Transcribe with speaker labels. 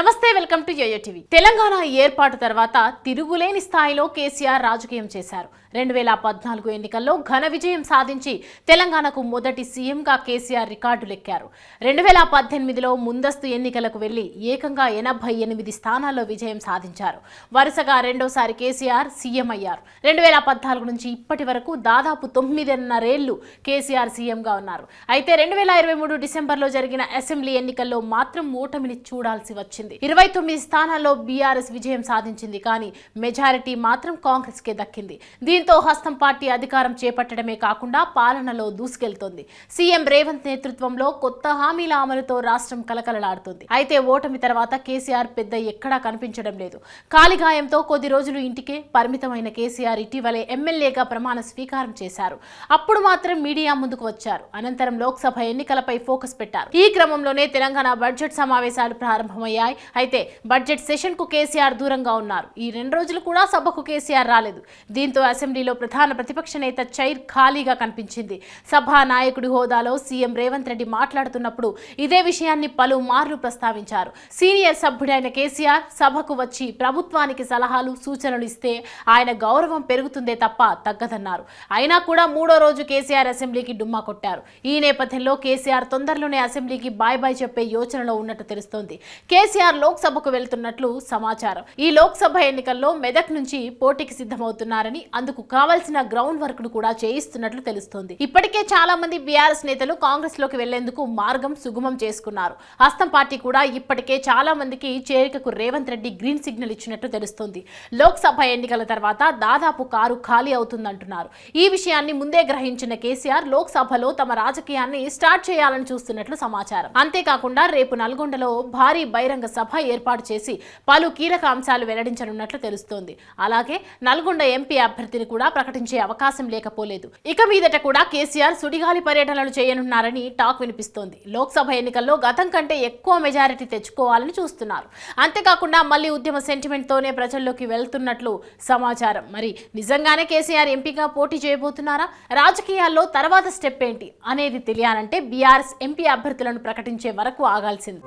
Speaker 1: నమస్తే, welcome to YoYo TV. Telangana ఏర్పాటు తర్వాత తిరుగులేని స్థాయిలో కేసీఆర్ రాజకీయం చేశారు. 2014 ఎన్నికల్లో ఘన విజయం సాధించి తెలంగాణకు మొదటి సీఎంగా కేసీఆర్ రికార్డులెక్కారు. 2018లో ముందస్తు ఎన్నికలకు వెళ్లి ఏకంగా 88 స్థానాల్లో విజయం సాధించారు. వరుసగా రెండోసారి కేసీఆర్ సీఎం అయ్యారు. 2014 నుంచి ఇప్పటి వరకు దాదాపు 9.5 ఏళ్లు కేసీఆర్ సీఎంగా ఉన్నారు. అయితే 2023 డిసెంబర్లో జరిగిన అసెంబ్లీ ఎన్నికల్లో మాత్రం ఓటమిని చూడాల్సి వచ్చింది. 29 స్థానాల్లో బీఆర్ఎస్ విజయం సాధించింది. కానీ మెజారిటీ మాత్రం కాంగ్రెస్ కే దక్కింది. దీంతో హస్తం పార్టీ అధికారం చేపట్టడమే కాకుండా పాలనలో దూసుకెళ్తోంది. సీఎం రేవంత్ నేతృత్వంలో కొత్త హామీల అమలుతో రాష్ట్రం కలకలలాడుతుంది. అయితే ఓటమి తర్వాత కేసీఆర్ పెద్ద ఎక్కడా కనిపించడం లేదు. కాలిగాయంతో కొద్ది రోజులు ఇంటికే పరిమితమైన కేసీఆర్ ఇటీవలే ఎమ్మెల్యేగా ప్రమాణ స్వీకారం చేశారు. అప్పుడు మాత్రం మీడియా ముందుకు వచ్చారు. అనంతరం లోక్సభ ఎన్నికలపై ఫోకస్ పెట్టారు. ఈ క్రమంలోనే తెలంగాణ బడ్జెట్ సమావేశాలు ప్రారంభమయ్యాయి. అయితే బడ్జెట్ సెషన్ కు కేసీఆర్ దూరంగా ఉన్నారు. ఈ 2 రోజులు కూడా సభకు కేసీఆర్ రాలేదు. దీంతో అసెంబ్లీలో ప్రధాన ప్రతిపక్ష నేత చైర్ ఖాళీగా కనిపించింది. సభా నాయకుడి హోదాలో సీఎం రేవంత్ రెడ్డి మాట్లాడుతున్నప్పుడు ఇదే విషయాన్ని పలుమార్లు ప్రస్తావించారు. సీనియర్ సభ్యుడైన కేసీఆర్ సభకు వచ్చి ప్రభుత్వానికి సలహాలు సూచనలు ఇస్తే ఆయన గౌరవం పెరుగుతుందే తప్ప తగ్గదన్నారు. అయినా కూడా 3వ రోజు కేసీఆర్ అసెంబ్లీకి డుమ్మా కొట్టారు. ఈ నేపథ్యంలో కేసీఆర్ తొందరలోనే అసెంబ్లీకి బాయ్ బాయ్ చెప్పే యోచనలో ఉన్నట్టు తెలుస్తోంది. కేసీఆర్ లోక్సభకు వెళ్తున్నట్లు సమాచారం. ఈ లోక్సభ ఎన్నికల్లో మెదక్ నుంచి పోటీకి సిద్ధమవుతున్నారని, అందుకు కావాల్సిన గ్రౌండ్ వర్క్ ను కూడా చేయిస్తున్నట్లు తెలుస్తోంది. ఇప్పటికే చాలా మంది బీఆర్ఎస్ నేతలు కాంగ్రెస్ లోకి వెళ్లేందుకు మార్గం సుగమం చేసుకున్నారు. హస్తం పార్టీ కూడా ఇప్పటికే చాలా మందికి చేరికకు రేవంత్ రెడ్డి గ్రీన్ సిగ్నల్ ఇచ్చినట్టు తెలుస్తోంది. లోక్సభ ఎన్నికల తర్వాత దాదాపు కారు ఖాళీ అవుతుందంటున్నారు. ఈ విషయాన్ని ముందే గ్రహించిన కేసీఆర్ లోక్సభలో తమ రాజకీయాన్ని స్టార్ట్ చేయాలని చూస్తున్నట్లు సమాచారం. అంతేకాకుండా రేపు నల్గొండలో భారీ బహిరంగ సభ ఏర్పాటు చేసి పలు కీలక అంశాలు వెల్లడించనున్నట్లు తెలుస్తోంది. అలాగే నల్గొండ ఎంపీ అభ్యర్థిని కూడా ప్రకటించే అవకాశం లేకపోలేదు. ఇక మీదట కూడా కేసీఆర్ సుడిగాలి పర్యటనలు చేయనున్నారని టాక్ వినిపిస్తోంది. లోక్సభ ఎన్నికల్లో గతం కంటే ఎక్కువ మెజారిటీ తెచ్చుకోవాలని చూస్తున్నారు. అంతేకాకుండా మళ్లీ ఉద్యమ సెంటిమెంట్ తోనే ప్రజల్లోకి వెళ్తున్నట్లు సమాచారం. మరి నిజంగానే కేసీఆర్ ఎంపీగా పోటీ చేయబోతున్నారా? రాజకీయాల్లో తర్వాత స్టెప్ ఏంటి అనేది తెలియాలంటే బీఆర్ఎస్ ఎంపీ అభ్యర్థులను ప్రకటించే వరకు ఆగాల్సింది.